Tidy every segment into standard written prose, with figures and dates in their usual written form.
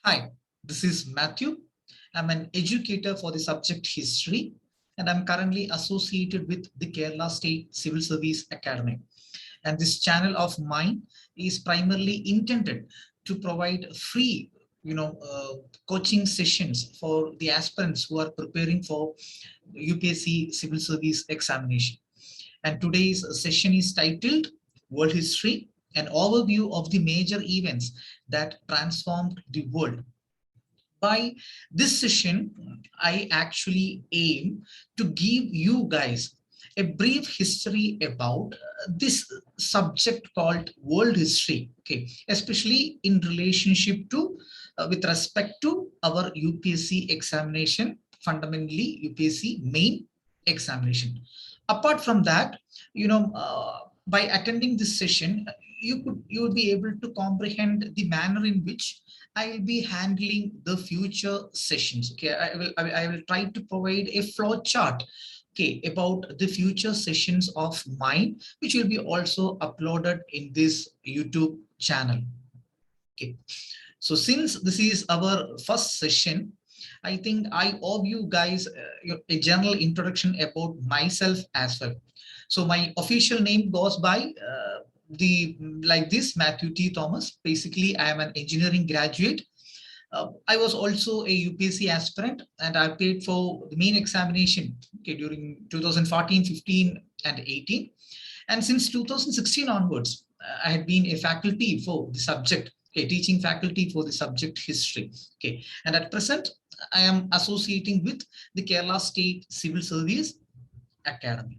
Hi, this is Matthew. I'm an educator for the subject history, and I'm currently associated with the Kerala State Civil Service Academy. And this channel of mine is primarily intended to provide free, coaching sessions for the aspirants who are preparing for UPSC Civil Service examination. And today's session is titled World History, an overview of the major events that transformed the world. By this session, I actually aim to give you guys a brief history about this subject called world history, okay, especially in relationship to with respect to our UPSC examination, fundamentally UPSC main examination. Apart from that, by attending this session, you would be able to comprehend the manner in which I will be handling the future sessions. Okay, I will try to provide a flow chart, okay, about the future sessions of mine, which will be also uploaded in this YouTube channel. Okay, so since this is our first session, I think I owe you guys a general introduction about myself as well. So my official name goes by the like this, Matthew T. Thomas. Basically, I am an engineering graduate. I was also a UPSC aspirant, and I paid for the main examination, okay, during 2014, 15, and 18. And since 2016 onwards, I had been a faculty for the subject, okay, teaching faculty for the subject history. Okay, and at present, I am associating with the Kerala State Civil Service Academy.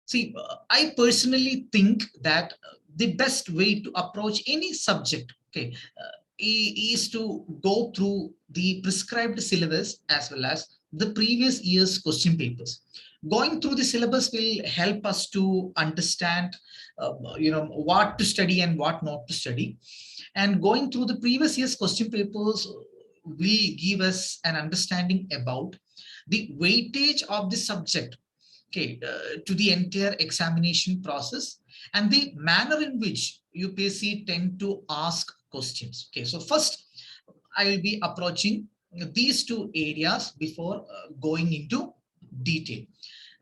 See, I personally think that the best way to approach any subject, okay, is to go through the prescribed syllabus as well as the previous year's question papers. Going through the syllabus will help us to understand, what to study and what not to study. And going through the previous year's question papers will give us an understanding about the weightage of the subject, okay, to the entire examination process and the manner in which UPSC tend to ask questions. Okay, so first I will be approaching these two areas before going into detail.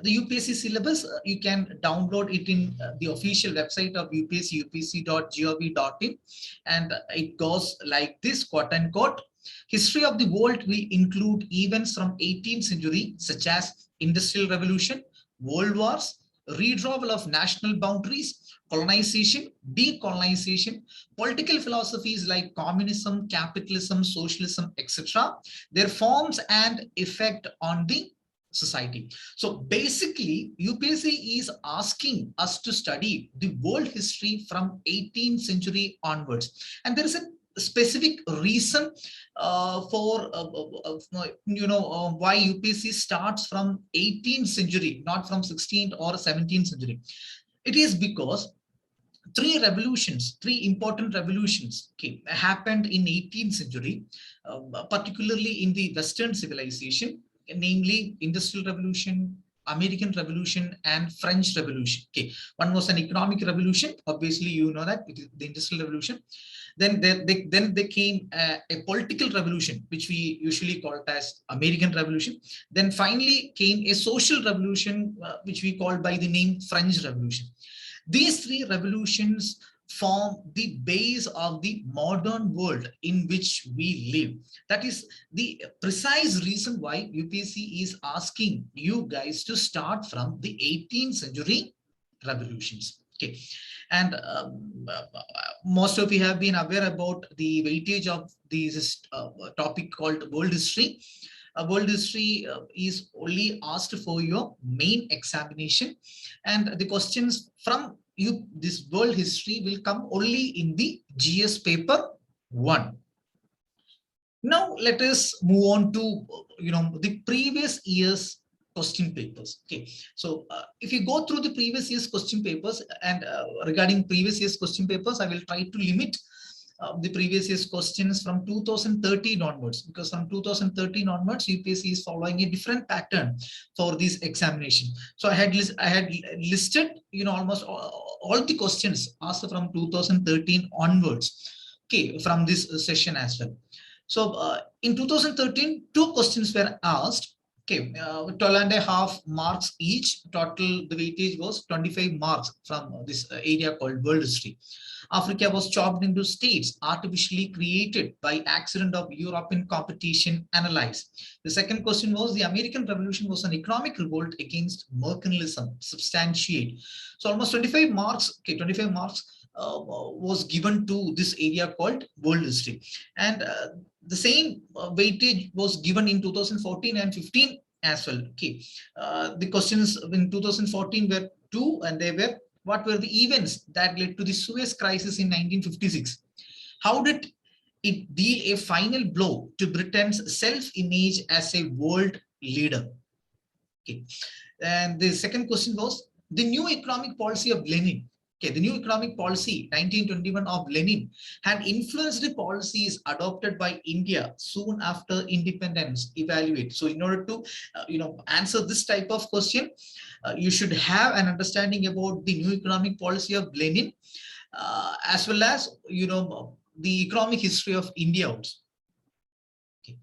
The UPSC syllabus, you can download it in the official website of UPSC, upsc.gov.in, and it goes like this, quote unquote. History of the world will include events from 18th century such as Industrial Revolution, world wars, redrawal of national boundaries, colonization, decolonization, political philosophies like communism, capitalism, socialism, etc., their forms and effect on the society. So basically, UPSC is asking us to study the world history from 18th century onwards. And there is a specific reason for why UPSC starts from 18th century, not from 16th or 17th century. It is because three important revolutions, okay, happened in 18th century, particularly in the Western civilization, namely Industrial Revolution, American Revolution, and French Revolution. Okay, one was an economic revolution. Obviously, you know that it is the Industrial Revolution. Then there came a political revolution, which we usually call it as American Revolution. Then finally came a social revolution, which we call by the name French Revolution. These three revolutions form the base of the modern world in which we live. That is the precise reason why UPSC is asking you guys to start from the 18th century revolutions. Okay, and most of you have been aware about the weightage of this topic called world history. World history is only asked for your main examination, and the questions from you this world history will come only in the GS paper 1. Now let us move on to the previous year's question papers. Okay, so if you go through the previous year's question papers, and regarding previous year's question papers, I will try to limit the previous year's questions from 2013 onwards, because from 2013 onwards UPSC is following a different pattern for this examination. So I had listed almost all the questions asked from 2013 onwards. okay, from this session as well. So in 2013, two questions were asked. Okay, 12 and a half marks each. Total, the weightage was 25 marks from this area called world history. Africa was chopped into states artificially created by accident of European competition analyzed. The second question was the American Revolution was an economic revolt against mercantilism. Substantiate. So almost 25 marks. Okay, 25 marks was given to this area called world history, and the same weightage was given in 2014 and 15 as well. Okay, the questions in 2014 were two, and they were what were the events that led to the Suez Crisis in 1956? How did it deal a final blow to Britain's self-image as a world leader? Okay. And the second question was the new economic policy of Lenin. Okay, the new economic policy 1921 of Lenin had influenced the policies adopted by India soon after independence. Evaluate. So in order to answer this type of question, you should have an understanding about the new economic policy of Lenin, as well as the economic history of India also. Okay.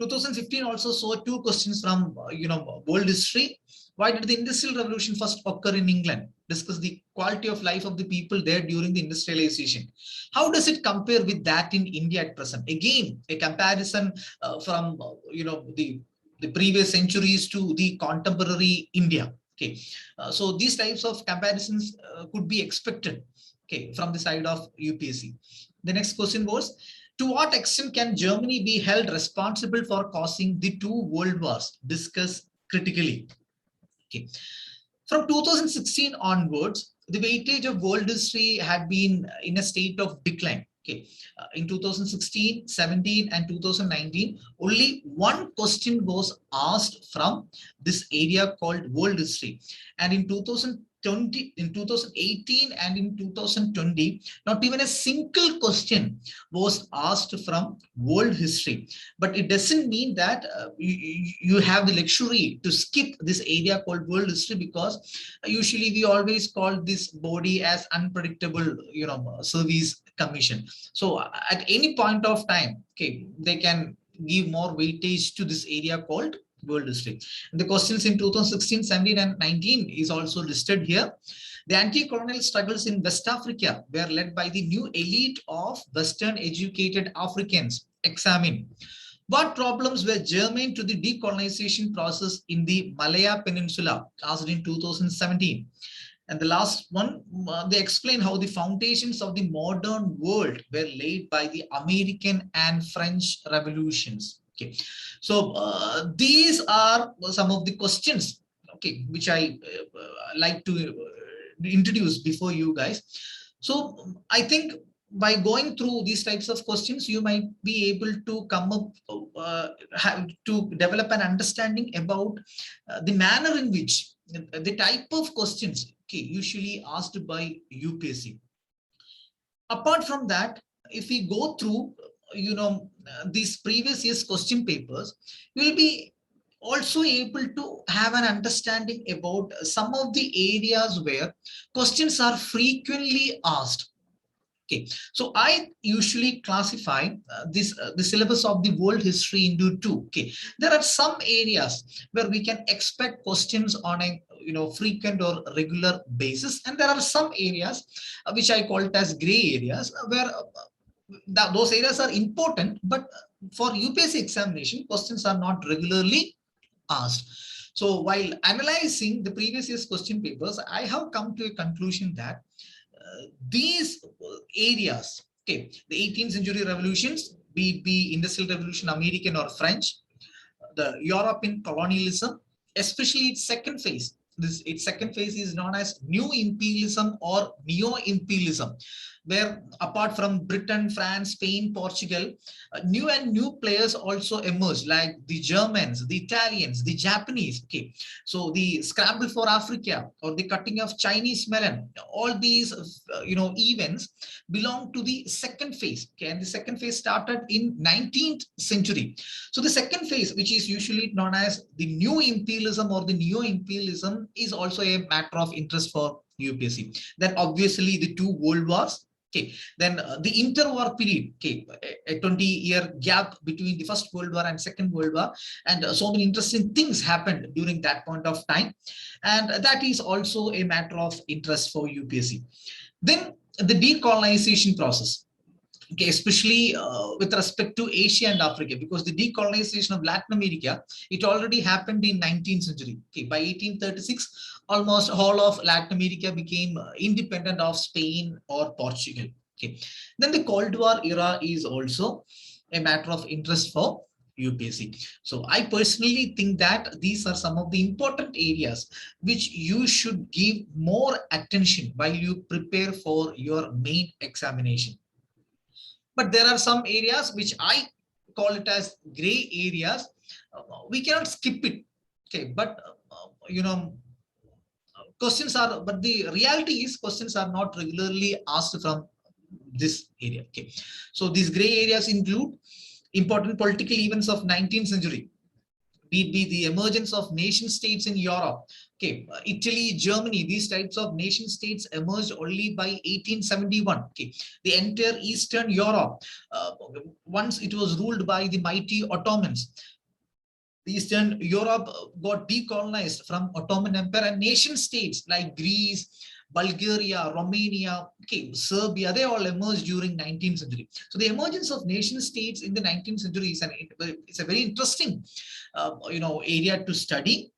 2015 also saw two questions from world history. Why did the Industrial Revolution first occur in England? Discuss the quality of life of the people there during the industrialization. How does it compare with that in India at present? Again, a comparison from the previous centuries to the contemporary India. Okay, so these types of comparisons could be expected. Okay, from the side of UPSC. The next question was, to what extent can Germany be held responsible for causing the two world wars? Discuss critically. Okay. From 2016 onwards, the weightage of world history had been in a state of decline. Okay. In 2016, 17, and 2019, only one question was asked from this area called world history. And in 2020, in 2018 and in 2020, not even a single question was asked from world history. But it doesn't mean that you have the luxury to skip this area called world history, because usually we always call this body as unpredictable, service commission. So at any point of time, okay, they can give more weightage to this area called world history. And the questions in 2016, 17, and 19 is also listed here. The anti-colonial struggles in West Africa were led by the new elite of Western educated Africans. Examine. What problems were germane to the decolonization process in the Malaya Peninsula, asked in 2017. And the last one, they explain how the foundations of the modern world were laid by the American and French revolutions. Okay, so these are some of the questions, okay, which I like to introduce before you guys. So I think by going through these types of questions, you might be able to come up, have to develop an understanding about the manner in which the type of questions, okay, usually asked by UPSC. Apart from that, if we go through these previous year's question papers, you will be also able to have an understanding about some of the areas where questions are frequently asked. Okay, so I usually classify the syllabus of the world history into two. Okay, there are some areas where we can expect questions on a frequent or regular basis, and there are some areas which I call it as gray areas, where those areas are important, but for UPSC examination, questions are not regularly asked. So while analyzing the previous year's question papers, I have come to a conclusion that these areas, okay, the 18th century revolutions, be it the Industrial Revolution, American or French, the European colonialism, especially its second phase. Its second phase is known as new imperialism or neo-imperialism, where apart from Britain, France, Spain, Portugal, new players also emerged, like the Germans, the Italians, the Japanese. Okay, so the scramble for Africa or the cutting of Chinese melon, all these events belong to the second phase. Okay, and the second phase started in 19th century. So the second phase, which is usually known as the new imperialism or the neo-imperialism, is also a matter of interest for UPSC. Then obviously the two world wars, Okay, then the interwar period, okay, a 20-year gap between the First World War and Second World War, and so many interesting things happened during that point of time, and that is also a matter of interest for UPSC. Then the decolonization process, okay, especially with respect to Asia and Africa, because the decolonization of Latin America, it already happened in 19th century. Okay, by 1836, almost all of Latin America became independent of Spain or Portugal. Okay, then the Cold War era is also a matter of interest for UPSC. So I personally think that these are some of the important areas which you should give more attention while you prepare for your main examination. But there are some areas which I call it as gray areas. We cannot skip it. Okay, but questions are, but the reality is questions are not regularly asked from this area. Okay, so these gray areas include important political events of 19th century, be the emergence of nation states in Europe. Okay, Italy, Germany, these types of nation states emerged only by 1871. Okay, the entire Eastern Europe, once it was ruled by the mighty Ottomans. Eastern Europe got decolonized from Ottoman Empire, and nation states like Greece, Bulgaria, Romania, okay, Serbia, they all emerged during 19th century. So the emergence of nation states in the 19th century is it's a very interesting, area to study.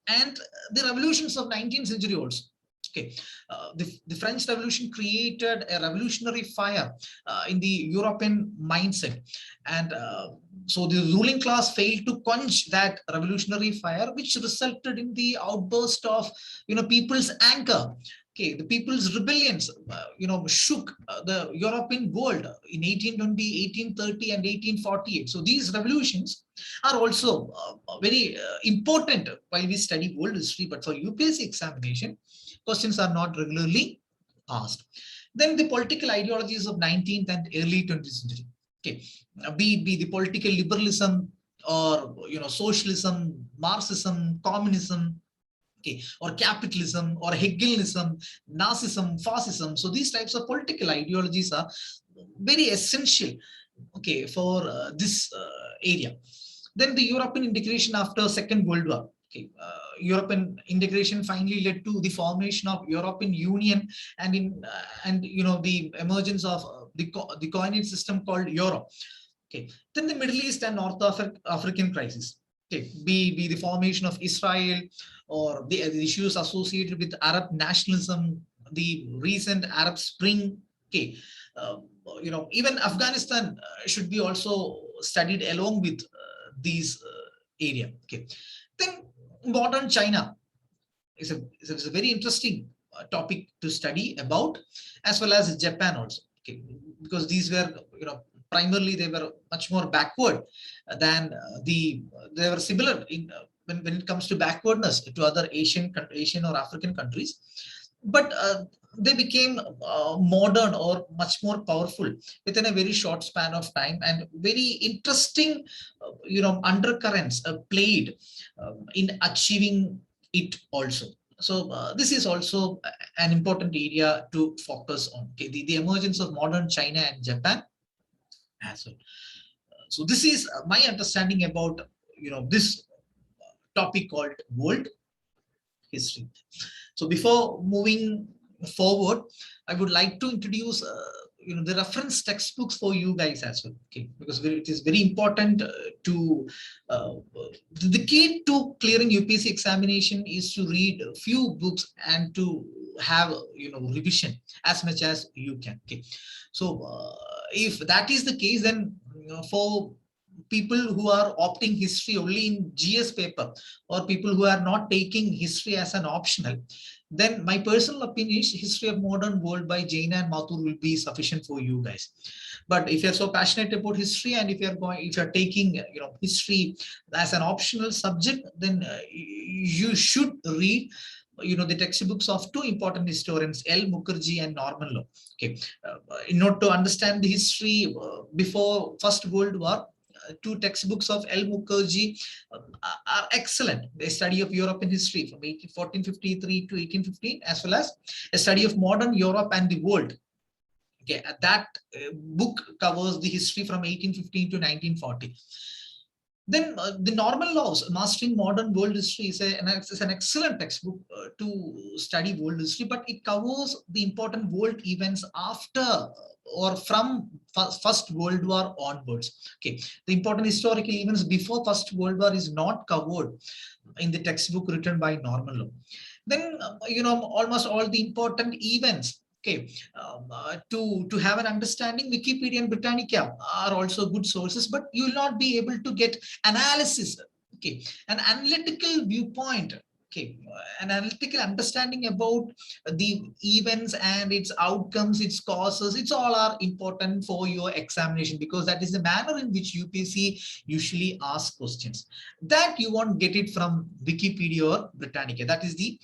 And the revolutions of 19th century also. Okay, the French Revolution created a revolutionary fire in the European mindset, and so the ruling class failed to quench that revolutionary fire, which resulted in the outburst of people's anger. Okay, the people's rebellions, shook the European world in 1820, 1830, and 1848. So these revolutions are also very important while we study world history, but for UPSC examination, questions are not regularly asked. Then the political ideologies of 19th and early 20th century. Okay, be the political liberalism or socialism, Marxism, communism, okay, or capitalism or Hegelianism, Nazism, fascism. So these types of political ideologies are very essential, okay, for this area. Then the European integration after Second World War. Okay, European integration finally led to the formation of European Union, and the emergence of the coinage system called Euro. Okay, then the Middle East and North African crisis. Okay, be the formation of Israel, or the issues associated with Arab nationalism, the recent Arab Spring. Okay, even Afghanistan should be also studied along with these area. Okay, then modern China is a very interesting topic to study about, as well as Japan also. Okay, because these were primarily they were much more backward than they were similar in when it comes to backwardness to other Asian or African countries, but they became modern or much more powerful within a very short span of time, and very interesting undercurrents played in achieving it also. So this is also an important area to focus on. Okay, the emergence of modern China and Japan as well. So this is my understanding about this topic called world history. So before moving forward, I would like to introduce the reference textbooks for you guys as well. Okay, because it is very important to the key to clearing UPSC examination is to read a few books and to have revision as much as you can. Okay, so if that is the case, then for people who are opting history only in GS paper, or people who are not taking history as an optional, then my personal opinion is History of Modern World by Jaina and Mathur will be sufficient for you guys. But if you're so passionate about history, and if you're taking history as an optional subject, then you should read the textbooks of two important historians, L. Mukherjee and Norman Law. Okay, in order to understand the history before First World War, two textbooks of L. Mukherjee are excellent. A study of European history from 1453 to 1815, as well as a study of modern Europe and the world. Okay, that book covers the history from 1815 to 1940. Then the normal laws, mastering modern world history is an excellent textbook to study world history, but it covers the important world events after or from First World War onwards. Okay, the important historical events before First World War is not covered in the textbook written by normal law. Then almost all the important events, okay, to have an understanding, Wikipedia and Britannica are also good sources, but you will not be able to get analysis, okay, an analytical viewpoint, okay, an analytical understanding about the events and its outcomes, its causes. It's all are important for your examination, because that is the manner in which UPSC usually asks questions. That you won't get it from Wikipedia or Britannica. That is the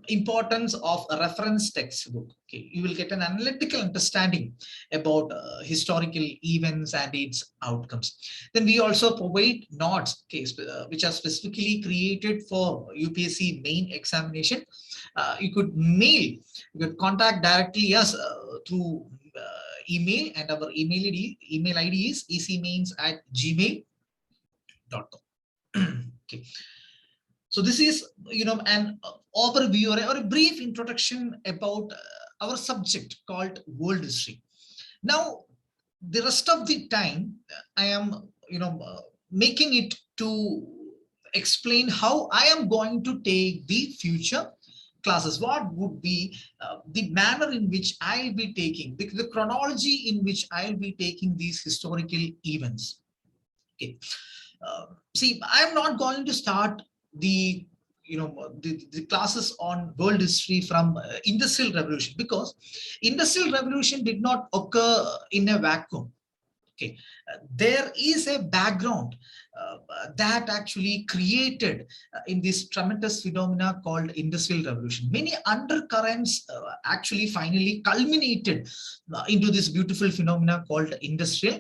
importance of a reference textbook. Okay, you will get an analytical understanding about historical events and its outcomes. Then we also provide notes, okay, which are specifically created for UPSC main examination. You could mail, you could contact directly us through email, and our email ID is ecmains@gmail.com. Okay. So this is, an overview or a brief introduction about our subject called world history. Now, the rest of the time, I am, making it to explain how I am going to take the future classes. What would be the manner in which I'll be taking, the chronology in which I'll be taking these historical events. Okay. See, I'm not going to start the the classes on world history from industrial revolution, because industrial revolution did not occur in a vacuum. Okay, there is a background that actually created in this tremendous phenomena called industrial revolution. Many undercurrents actually finally culminated into this beautiful phenomena called industrial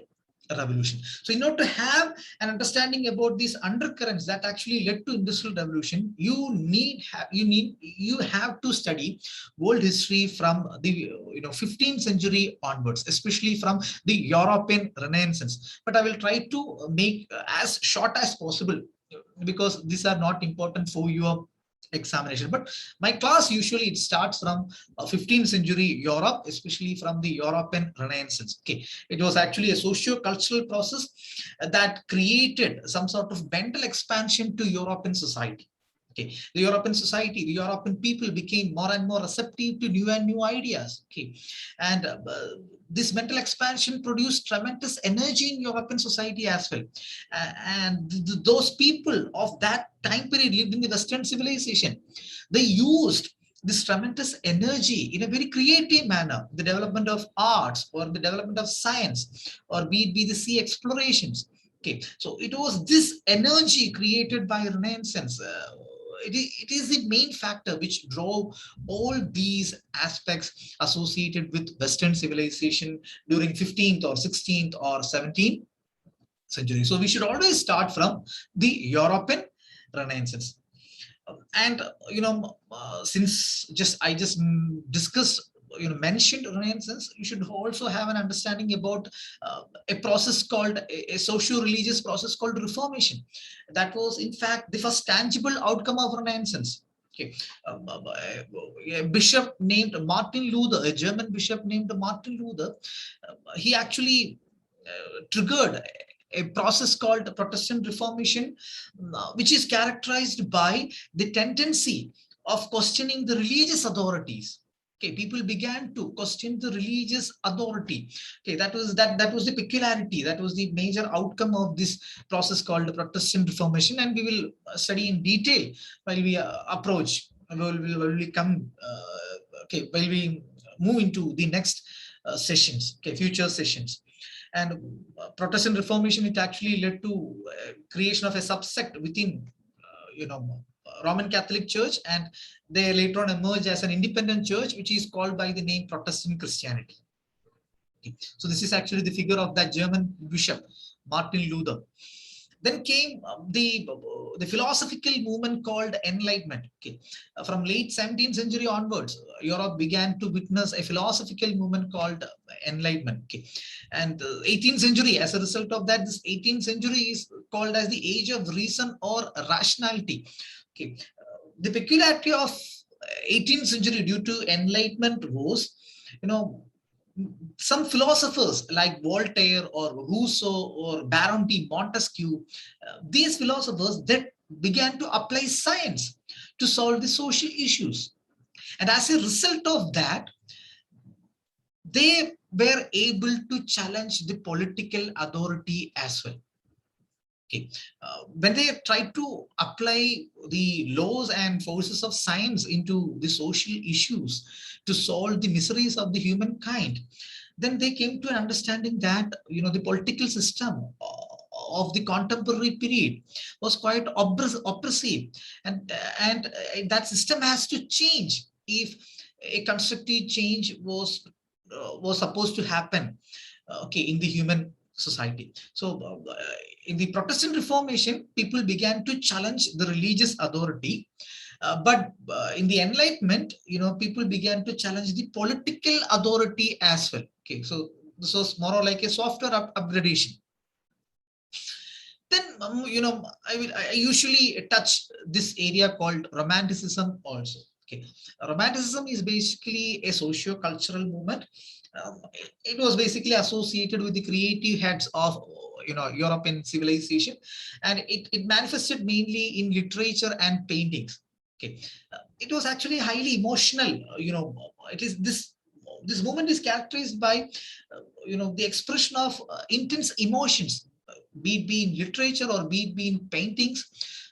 revolution. So in order to have an understanding about these undercurrents that actually led to industrial revolution, you have to study world history from the 15th century onwards, especially from the European Renaissance. But I will try to make as short as possible, because these are not important for your examination. But my class usually it starts from 15th century Europe, especially from the European Renaissance. Okay, it was actually a socio-cultural process that created some sort of mental expansion to European society. Okay, the European society, the European people became more and more receptive to new and new ideas. Okay, and this mental expansion produced tremendous energy in European society as well. And those people of that time period lived in the Western civilization. They used this tremendous energy in a very creative manner, the development of arts or the development of science, or be it be the sea explorations. Okay, so it was this energy created by Renaissance. It is the main factor which drove all these aspects associated with Western civilization during 15th or 16th or 17th century. So we should always start from the European Renaissance. And since I just discussed, mentioned Renaissance, you should also have an understanding about a process called a socio-religious process called Reformation. That was in fact the first tangible outcome of Renaissance. Okay, a bishop named Martin Luther, a German bishop named Martin Luther, he actually triggered a process called Protestant Reformation, which is characterized by the tendency of questioning the religious authorities. Okay, people began to question the religious authority. Okay, that was the peculiarity, that was the major outcome of this process called Protestant Reformation, and we will study in detail while we approach. Will we come? Okay, while we move into the next sessions. Okay, future sessions. And Protestant Reformation, it actually led to creation of a subsect within, Roman Catholic Church, and they later on emerged as an independent church, which is called by the name Protestant Christianity. Okay. So this is actually the figure of that German bishop, Martin Luther. Then came the philosophical movement called Enlightenment. Okay. From late 17th century onwards, Europe began to witness a philosophical movement called Enlightenment. Okay, and the 18th century, as a result of that, this 18th century is called as the age of reason or rationality. Okay, the peculiarity of 18th century due to Enlightenment was, you know, some philosophers like Voltaire or Rousseau or Baron de Montesquieu, these philosophers that began to apply science to solve the social issues. And as a result of that, they were able to challenge the political authority as well. Okay. When they tried to apply the laws and forces of science into the social issues to solve the miseries of the humankind, then they came to an understanding that, you know, the political system of the contemporary period was quite oppressive, and that system has to change if a constructive change was supposed to happen, okay, in the human society. So in the Protestant Reformation, people began to challenge the religious authority, but in the Enlightenment, you know, people began to challenge the political authority as well. Okay, so this was more or like a software upgradation. Then I usually touch this area called Romanticism also. Okay, Romanticism is basically a socio-cultural movement. It was basically associated with the creative heads of, you know, European civilization, and it manifested mainly in literature and paintings. Okay, it was actually highly emotional. It is this movement is characterized by the expression of intense emotions, be it be in literature or be it be in paintings.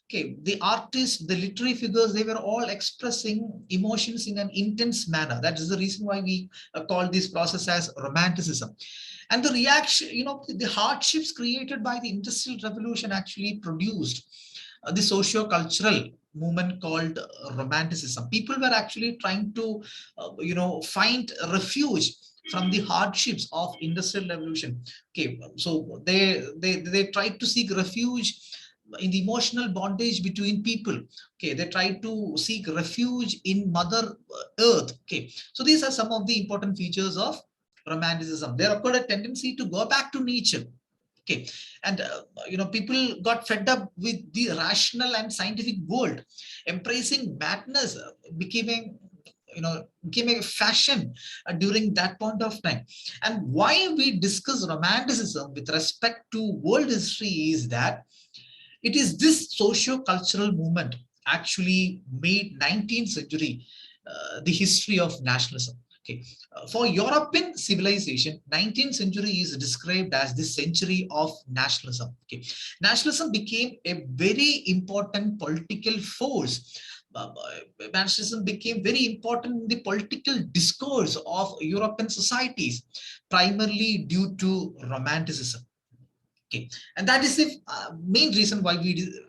Okay, the artists, the literary figures, they were all expressing emotions in an intense manner. That is the reason why we call this process as Romanticism. And the reaction, the hardships created by the Industrial Revolution actually produced the socio-cultural movement called Romanticism. People were actually trying to, find refuge from the hardships of Industrial Revolution. Okay, so they tried to seek refuge in the emotional bondage between people. Okay, they tried to seek refuge in Mother Earth. Okay, so these are some of the important features of Romanticism. There occurred a tendency to go back to nature. Okay, and people got fed up with the rational and scientific world. Embracing madness became a fashion during that point of time. And why we discuss Romanticism with respect to world history is that it is this socio-cultural movement actually made 19th century the history of nationalism. Okay. For European civilization, 19th century is described as the century of nationalism. Okay. Nationalism became a very important political force. Nationalism became very important in the political discourse of European societies, primarily due to Romanticism. Okay, and that is the main reason why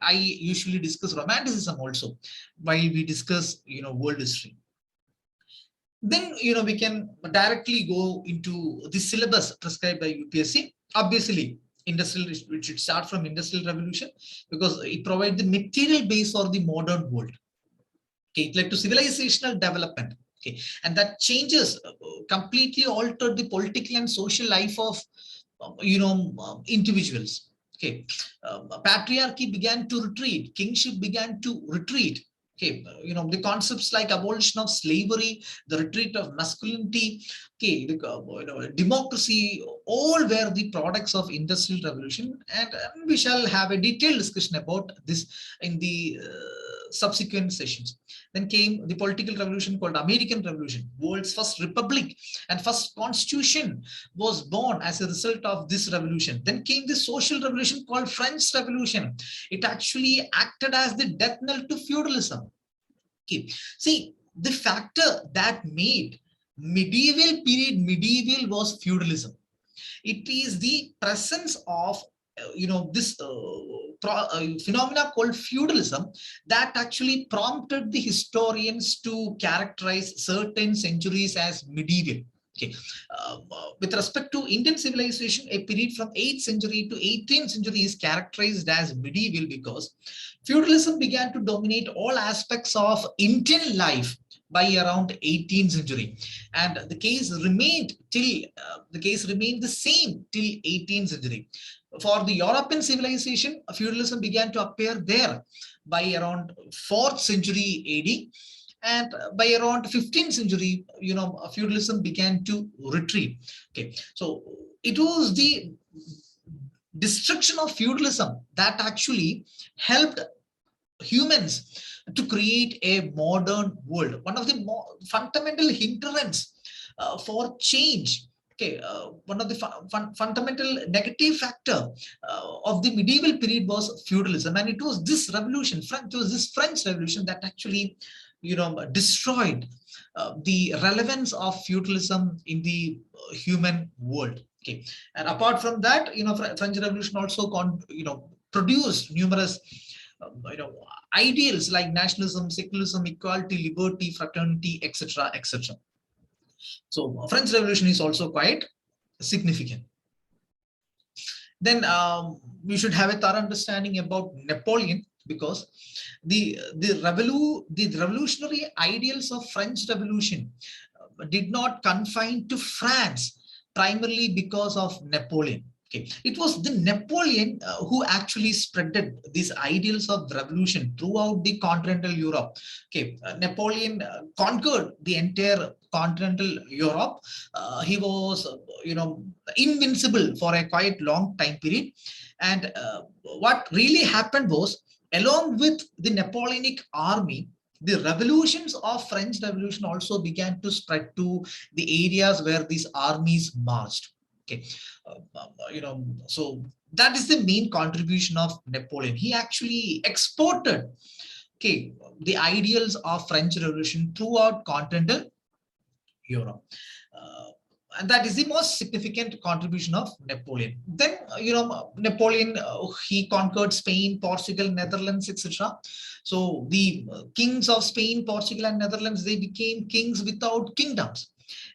I usually discuss Romanticism also while we discuss world history. Then we can directly go into the syllabus prescribed by UPSC. Obviously, we should start from Industrial Revolution because it provides the material base for the modern world. Okay, it led to civilizational development. Okay, and that changes completely altered the political and social life of individuals. Okay, patriarchy began to retreat, kingship began to retreat. Okay, the concepts like abolition of slavery, the retreat of masculinity, okay, democracy, all were the products of Industrial Revolution, and we shall have a detailed discussion about this in the subsequent sessions. Then came the political revolution called American Revolution. World's first republic and first constitution was born as a result of this revolution. Then came the social revolution called French Revolution. It actually acted as the death knell to feudalism. Okay. See, the factor that made medieval period medieval was feudalism. It is the presence of this phenomena called feudalism that actually prompted the historians to characterize certain centuries as medieval. Okay, with respect to Indian civilization, a period from 8th century to 18th century is characterized as medieval because feudalism began to dominate all aspects of Indian life by around 18th century, and the case remained till the case remained the same till 18th century. For the European civilization, feudalism began to appear there by around 4th century AD, and by around 15th century, feudalism began to retreat. Okay, so it was the destruction of feudalism that actually helped humans to create a modern world. One of the more fundamental hindrance for change. Okay, one of the fundamental negative factor of the medieval period was feudalism, and it was this revolution, it was this French Revolution that actually, destroyed the relevance of feudalism in the human world. Okay, and apart from that, French Revolution also produced numerous ideals like nationalism, secularism, equality, liberty, fraternity, etc., etc. So French Revolution is also quite significant. Then we should have a thorough understanding about Napoleon, because the revolutionary ideals of French Revolution did not confine to France primarily because of Napoleon. Okay, it was the Napoleon who actually spreaded these ideals of revolution throughout the continental Europe. Okay, Napoleon conquered the entire continental Europe. He was, invincible for a quite long time period. And what really happened was, along with the Napoleonic army, the revolutions of French Revolution also began to spread to the areas where these armies marched. Okay, so that is the main contribution of Napoleon. He actually exported, okay, the ideals of French Revolution throughout continental Europe. And that is the most significant contribution of Napoleon. Then, Napoleon, he conquered Spain, Portugal, Netherlands, etc. So the kings of Spain, Portugal, and Netherlands, they became kings without kingdoms.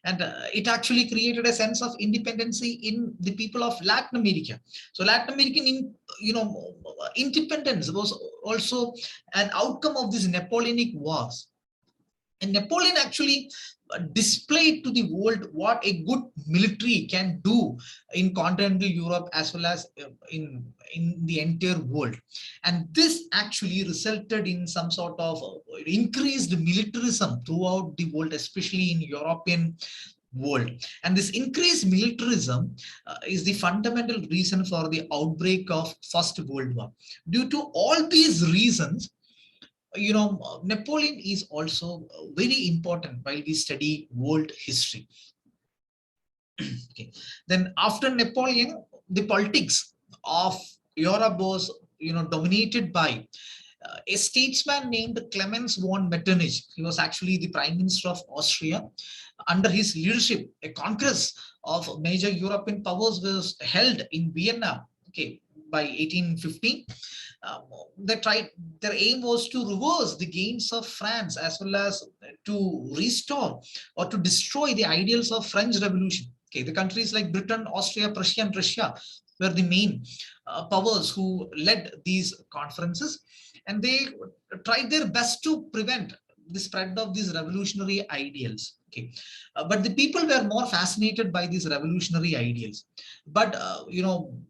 And it actually created a sense of independency in the people of Latin America. So Latin American, independence was also an outcome of these Napoleonic wars. And Napoleon actually displayed to the world what a good military can do in continental Europe as well as in the entire world. And this actually resulted in some sort of increased militarism throughout the world, especially in European world. And this increased militarism is the fundamental reason for the outbreak of First World War. Due to all these reasons, Napoleon is also very important while we study world history. Okay. Then after Napoleon, the politics of Europe was, dominated by a statesman named Clemens von Metternich. He was actually the Prime Minister of Austria. Under his leadership, a congress of major European powers was held in Vienna. Okay, by 1815. Their aim was to reverse the gains of France as well as to restore or to destroy the ideals of French Revolution. Okay, the countries like Britain, Austria, Prussia, and Russia were the main powers who led these conferences, and they tried their best to prevent the spread of these revolutionary ideals. Okay, but the people were more fascinated by these revolutionary ideals. But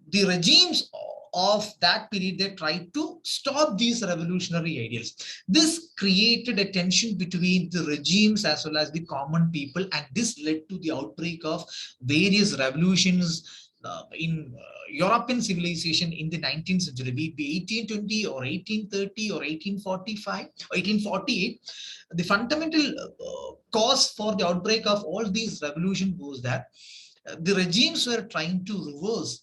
the regimes of that period, they tried to stop these revolutionary ideals. This created a tension between the regimes as well as the common people, and this led to the outbreak of various revolutions in European civilization in the 19th century, be it 1820 or 1830 or 1845 or 1848. The fundamental cause for the outbreak of all these revolutions was that the regimes were trying to reverse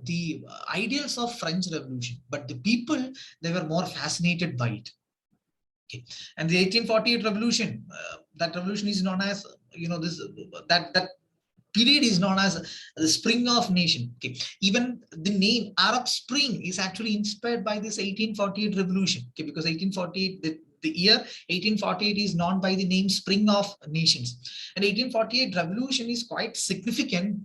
the ideals of French Revolution, but the people, they were more fascinated by it. Okay. And the 1848 revolution, that revolution is known as, that period is known as the Spring of Nation. Okay. Even the name Arab Spring is actually inspired by this 1848 revolution. Okay. Because 1848, the year 1848 is known by the name Spring of Nations. And 1848 revolution is quite significant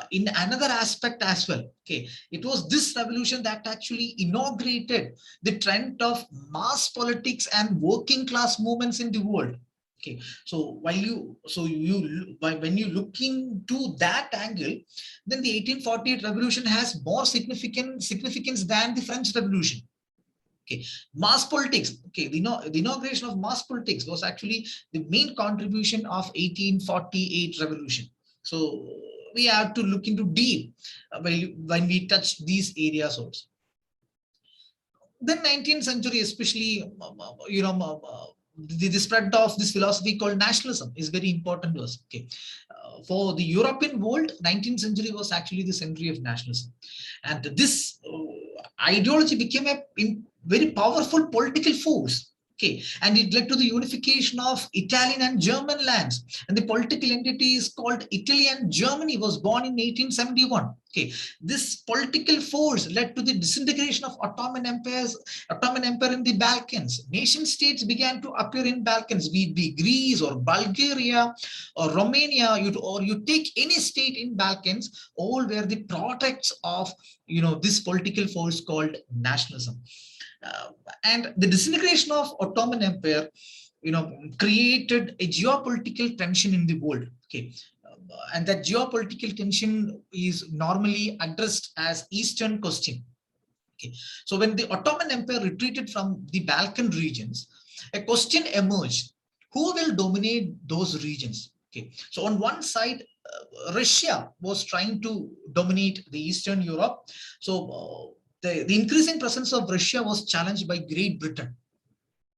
in another aspect as well. Okay, it was this revolution that actually inaugurated the trend of mass politics and working class movements in the world. Okay, so when you look into that angle, then the 1848 revolution has more significance than the French Revolution. Okay, mass politics. Okay, the inauguration of mass politics was actually the main contribution of 1848 revolution. So we have to look into deep when we touch these areas also. Then 19th century, especially, the spread of this philosophy called nationalism is very important to us. Okay, for the European world, 19th century was actually the century of nationalism, and this ideology became a very powerful political force. Okay, and it led to the unification of Italian and German lands, and the political entity is called Italy, and Germany was born in 1871. Okay, this political force led to the disintegration of Ottoman Empire in the Balkans. Nation states began to appear in Balkans, be it be Greece or Bulgaria or Romania, or you take any state in Balkans, all were the products of this political force called nationalism. And the disintegration of Ottoman Empire, created a geopolitical tension in the world. Okay, and that geopolitical tension is normally addressed as Eastern question. Okay, so when the Ottoman Empire retreated from the Balkan regions, a question emerged: who will dominate those regions? Okay, so on one side, Russia was trying to dominate the Eastern Europe. So the increasing presence of Russia was challenged by Great Britain.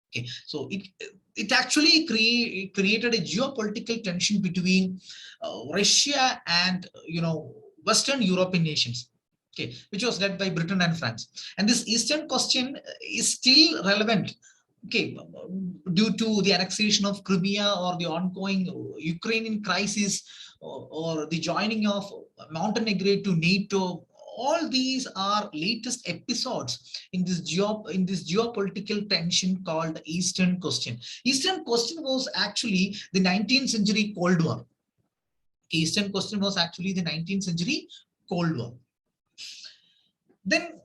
Okay, so it actually created a geopolitical tension between Russia and Western European nations. Okay, which was led by Britain and France. And this Eastern question is still relevant. Okay, due to the annexation of Crimea or the ongoing Ukrainian crisis, or the joining of Montenegro to NATO. All these are latest episodes in this geopolitical tension called Eastern Question. Eastern Question was actually the 19th century Cold War. Eastern Question was actually the 19th century Cold War. Then,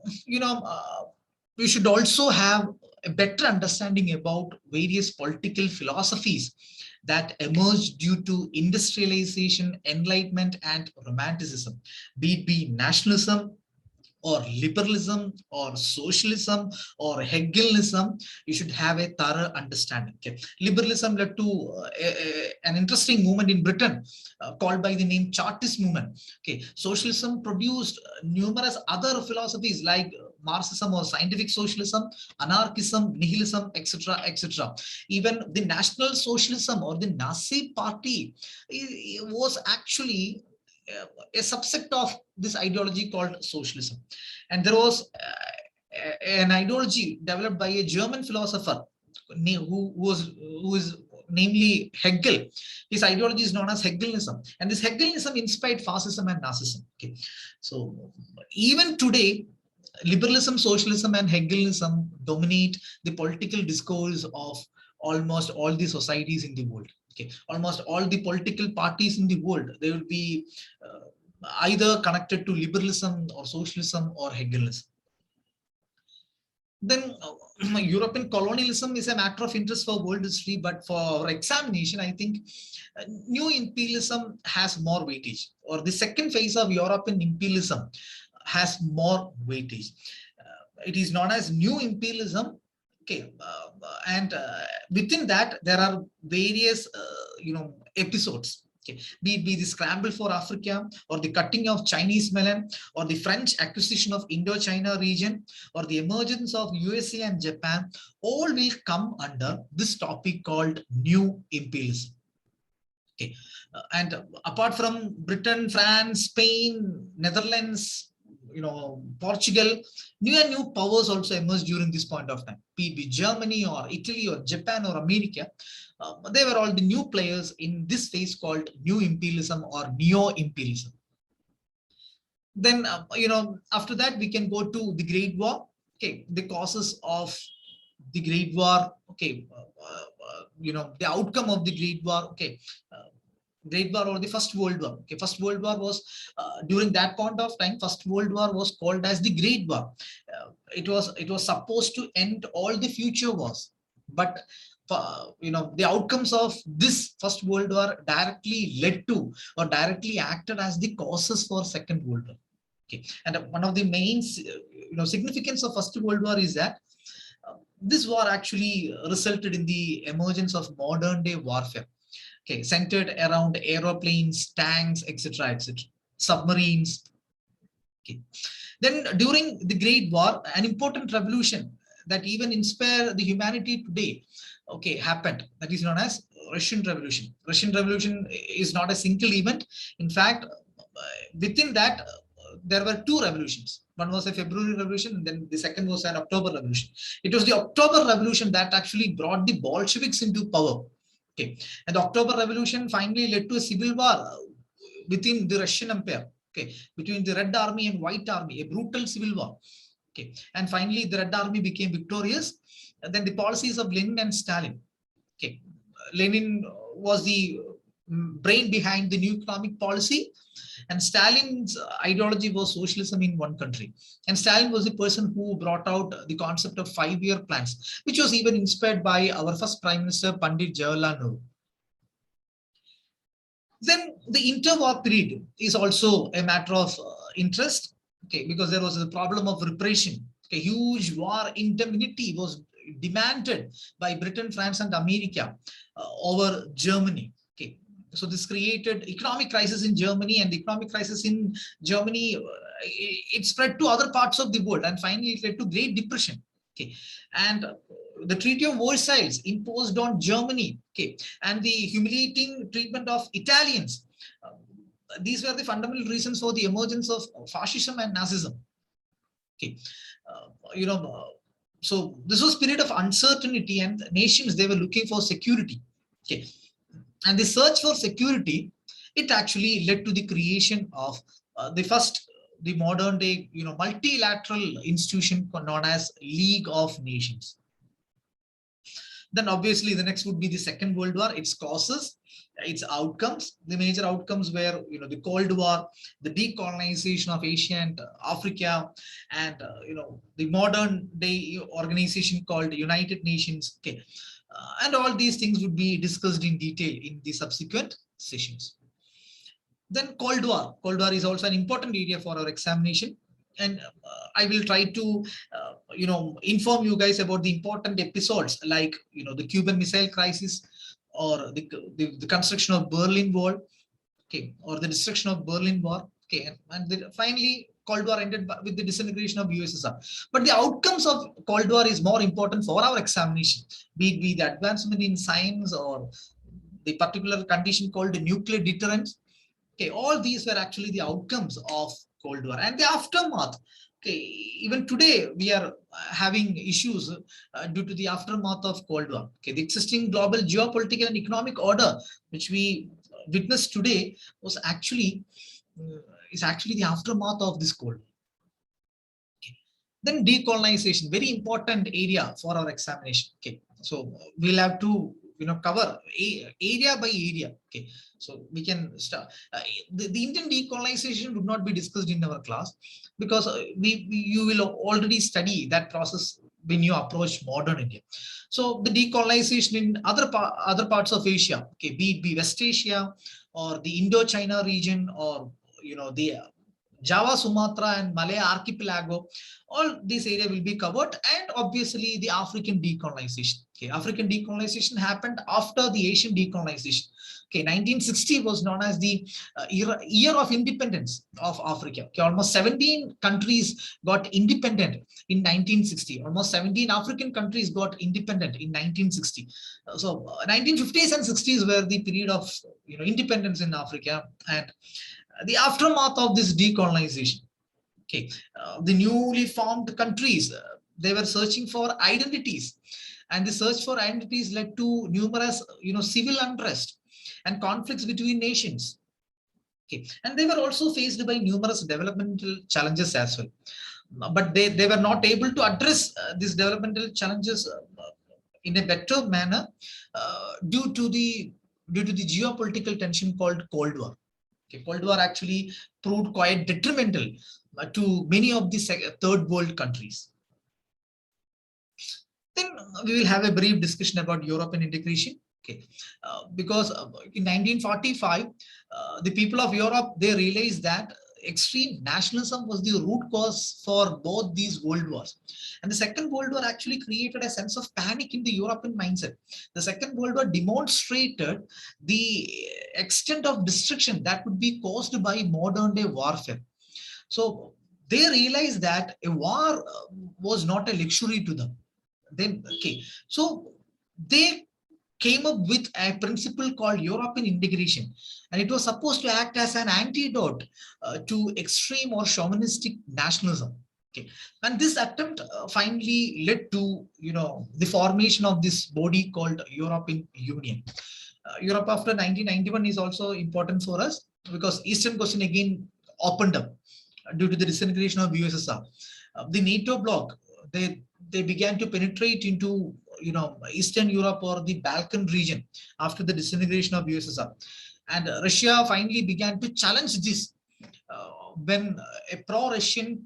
we should also have a better understanding about various political philosophies that emerged due to industrialization, enlightenment, and romanticism, be it nationalism or liberalism or socialism or Hegelianism. You should have a thorough understanding. Okay. Liberalism led to an interesting movement in Britain called by the name Chartist movement. Okay. Socialism produced numerous other philosophies like Marxism or scientific socialism, anarchism, nihilism, etc., etc. Even the National Socialism or the Nazi Party was actually a subset of this ideology called socialism. And there was an ideology developed by a German philosopher who is namely Hegel. His ideology is known as Hegelianism, and this Hegelianism inspired fascism and Nazism. Okay, so even today, liberalism, socialism, and Hegelianism dominate the political discourse of almost all the societies in the world. Okay, almost all the political parties in the world, they will be either connected to liberalism or socialism or Hegelianism. Then European colonialism is a matter of interest for world history, but for examination, I think new imperialism has more weightage, or the second phase of European imperialism has more weightage. It is known as new imperialism. Okay, and within that there are various episodes. Okay, be it the scramble for Africa, or the cutting of Chinese melon, or the French acquisition of Indochina region, or the emergence of USA and Japan, all will come under this topic called new imperialism. Okay, and apart from Britain, France, Spain, Netherlands, Portugal, new powers also emerged during this point of time. Be it Germany or Italy or Japan or America, they were all the new players in this phase called new imperialism or neo-imperialism. Then, after that we can go to the Great War. Okay, the causes of the Great War. Okay, the outcome of the Great War. Okay. Great War or the First World War. Okay, First World War was during that point of time. First World War was called as the Great War. It was supposed to end all the future wars, but the outcomes of this First World War directly led to or directly acted as the causes for Second World War. Okay, and one of the main significance of First World War is that this war actually resulted in the emergence of modern day warfare. Okay, centered around aeroplanes, tanks, etc., etc., submarines. Okay. Then during the Great War, an important revolution that even inspire the humanity today, okay, happened. That is known as Russian Revolution. Russian Revolution is not a single event. In fact, within that, there were two revolutions. One was a February Revolution, and then the second was an October Revolution. It was the October Revolution that actually brought the Bolsheviks into power. Okay, and the October Revolution finally led to a civil war within the Russian Empire. Okay, between the Red Army and White Army, a brutal civil war. Okay, and finally the Red Army became victorious. And then the policies of Lenin and Stalin. Okay, Lenin was the brain behind the new economic policy, and Stalin's ideology was socialism in one country. And Stalin was the person who brought out the concept of 5-year plans, which was even inspired by our first Prime Minister, Pandit Jawaharlal Nehru. Then the interwar period is also a matter of interest, okay, because there was a problem of repression. A huge war indemnity was demanded by Britain, France, and America over Germany. Okay, so this created economic crisis in Germany, and the economic crisis in Germany it spread to other parts of the world, and finally it led to Great Depression. Okay, and the Treaty of Versailles imposed on Germany, okay, and the humiliating treatment of Italians. These were the fundamental reasons for the emergence of fascism and Nazism. Okay, so this was a period of uncertainty, and nations, they were looking for security. Okay, and the search for security, it actually led to the creation of the modern day, multilateral institution known as League of Nations. Then obviously the next would be the Second World War, its causes, its outcomes. The major outcomes were, the Cold War, the decolonization of Asia and Africa, and the modern day organization called United Nations. Okay, and all these things would be discussed in detail in the subsequent sessions. Then Cold War. Cold War is also an important area for our examination, and I will try to inform you guys about the important episodes like the Cuban Missile Crisis, or the construction of Berlin Wall, okay, or the destruction of Berlin Wall. Okay, and finally Cold War ended with the disintegration of USSR. But the outcomes of Cold War is more important for our examination, be it the advancement in science or the particular condition called nuclear deterrence. Okay, all these were actually the outcomes of Cold War and the aftermath. Okay, even today we are having issues due to the aftermath of Cold War. Okay, the existing global geopolitical and economic order which we witness today was actually is actually the aftermath of this Cold War. Okay. Then decolonization, very important area for our examination. Okay, so we'll have to cover area by area. Okay, so we can start. The Indian decolonization would not be discussed in our class, because you will already study that process when you approach modern India. So the decolonization in other parts of Asia, okay, be it West Asia or the Indo-China region, or the Java, Sumatra, and Malay archipelago, all this area will be covered, and obviously the African decolonization. Okay, African decolonization happened after the Asian decolonization. Okay, 1960 was known as the year of independence of Africa. Okay, almost 17 countries got independent in 1960. Almost 17 African countries got independent in 1960. So 1950s and 60s were the period of independence in Africa, and the aftermath of this decolonization. Okay, the newly formed countries, they were searching for identities, and the search for identities led to numerous civil unrest and conflicts between nations. Okay, and they were also faced by numerous developmental challenges as well, but they were not able to address these developmental challenges in a better manner due to the geopolitical tension called Cold War. Okay, Cold War actually proved quite detrimental to many of the third world countries. Then we will have a brief discussion about European integration. Okay, because in 1945, the people of Europe, they realized that extreme nationalism was the root cause for both these world wars. And the Second World War actually created a sense of panic in the European mindset. The Second World War demonstrated the extent of destruction that would be caused by modern day warfare. So they realized that a war was not a luxury to them. Then, okay, so they came up with a principle called European integration, and it was supposed to act as an antidote to extreme or chauvinistic nationalism. Okay, and this attempt finally led to the formation of this body called European Union. Europe after 1991 is also important for us because Eastern question again opened up due to the disintegration of USSR. The NATO bloc, they began to penetrate into Eastern Europe or the Balkan region after the disintegration of USSR, and Russia finally began to challenge this when a pro-Russian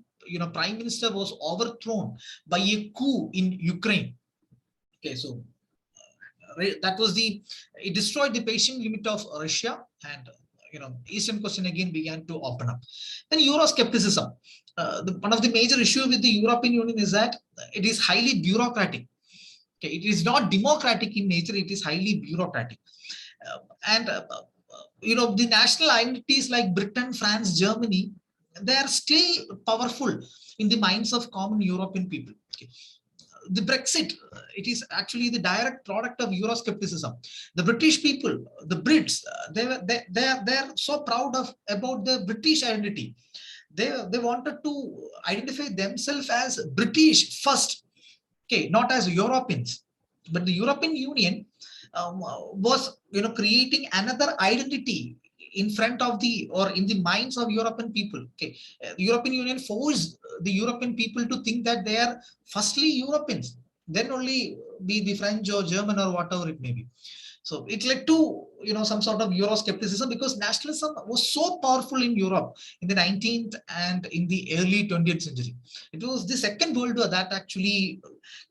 prime minister was overthrown by a coup in Ukraine. Okay, so that was it destroyed the patient limit of Russia, and Eastern question again began to open up. Then Euroscepticism. One of the major issues with the European Union is that it is highly bureaucratic. Okay, it is not democratic in nature; it is highly bureaucratic, and the national identities like Britain, France, Germany, they are still powerful in the minds of common European people. Okay. The Brexit, it is actually the direct product of Euroscepticism. The British people, the Brits, they're so proud of about the British identity. They wanted to identify themselves as British first, okay, not as Europeans. But the European Union was creating another identity in front of the or in the minds of European people. Okay, the European Union forced the European people to think that they are firstly Europeans, then only be the French or German or whatever it may be. So it led to some sort of Euroscepticism because nationalism was so powerful in Europe in the 19th and in the early 20th century. It was the Second World War that actually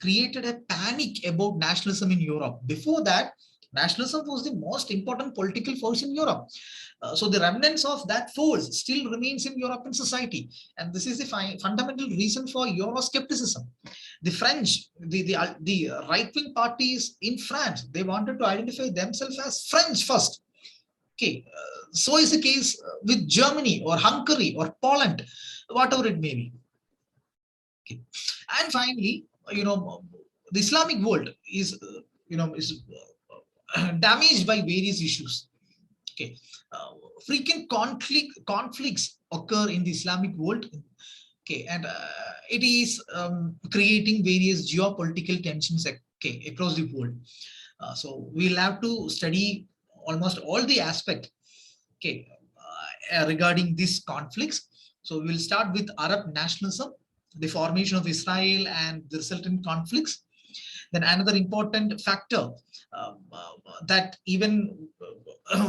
created a panic about nationalism in Europe. Before that, nationalism was the most important political force in Europe. So the remnants of that force still remains in European society, and this is the fundamental reason for Euroscepticism. The French, the right-wing parties in France, they wanted to identify themselves as French first. Okay, so is the case with Germany or Hungary or Poland, whatever it may be. Okay. And finally, the Islamic world is damaged by various issues. Okay, frequent conflicts occur in the Islamic world. Okay, and it is creating various geopolitical tensions, okay, across the world. So we'll have to study almost all the aspects, okay, regarding these conflicts. So we'll start with Arab nationalism, the formation of Israel and the resultant conflicts. Then another important factor that even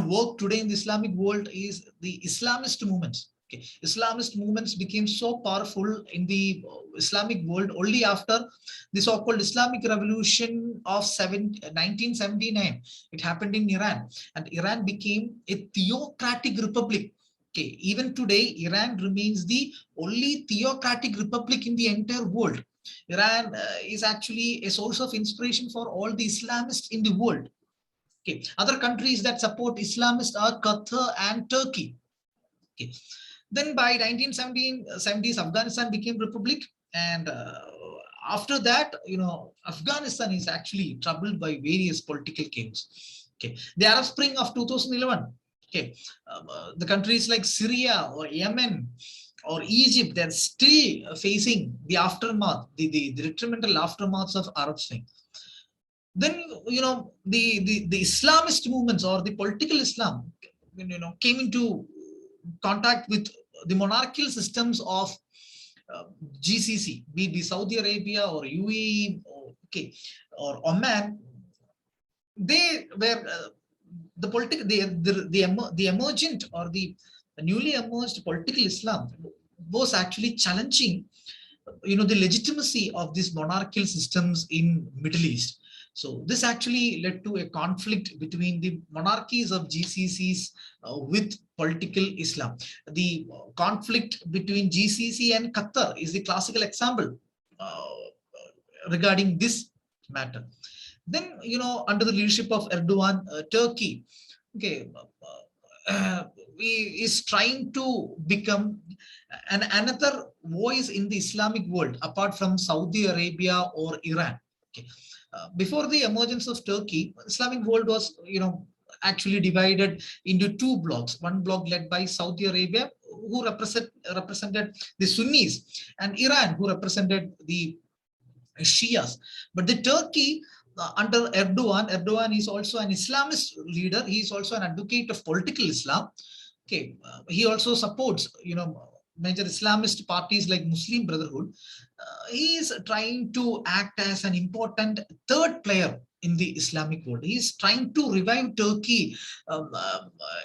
work today in the Islamic world is the Islamist movements. Okay. Islamist movements became so powerful in the Islamic world only after the so-called Islamic Revolution of 1979. It happened in Iran, and Iran became a theocratic republic. Okay. Even today, Iran remains the only theocratic republic in the entire world. Iran is actually a source of inspiration for all the Islamists in the world. Okay. Other countries that support Islamists are Qatar and Turkey. Okay. Then by 1970s, Afghanistan became republic, and after that, Afghanistan is actually troubled by various political chaos. Okay. The Arab Spring of 2011. Okay. The countries like Syria or Yemen or Egypt, they're still facing the aftermath, the detrimental aftermaths of Arab Spring. Then the Islamist movements or the political Islam came into contact with the monarchical systems of GCC, be it Saudi Arabia or UAE or Oman. They were the political the emergent or the newly emerged political Islam was actually challenging the legitimacy of these monarchical systems in Middle East. So this actually led to a conflict between the monarchies of GCCs with political Islam. The conflict between GCC and Qatar is the classical example regarding this matter. Then, under the leadership of Erdogan, Turkey, okay, uh, is trying to become another voice in the Islamic world apart from Saudi Arabia or Iran. Okay. Before the emergence of Turkey, Islamic world was, actually divided into two blocks. One block led by Saudi Arabia, who represented the Sunnis, and Iran, who represented the Shias. But the Turkey under Erdogan is also an Islamist leader. He is also an advocate of political Islam. Okay, he also supports, major Islamist parties like Muslim Brotherhood. He is trying to act as an important third player in the Islamic world. He is trying to revive Turkey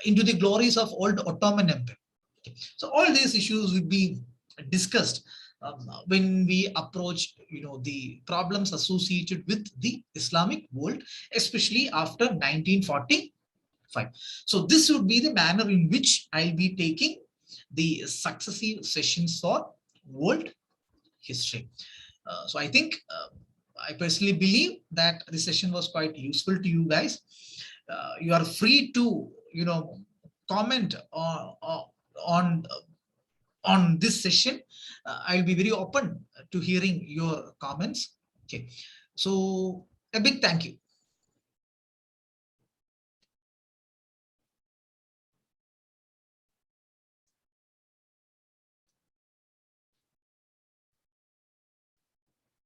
into the glories of old Ottoman Empire. Okay. So all these issues will be discussed when we approach, the problems associated with the Islamic world, especially after 1945. So this would be the manner in which I'll be taking the successive sessions for world history. So I think I personally believe that the session was quite useful to you guys. You are free to, comment on on this session. I'll be very open to hearing your comments. Okay, so a big thank you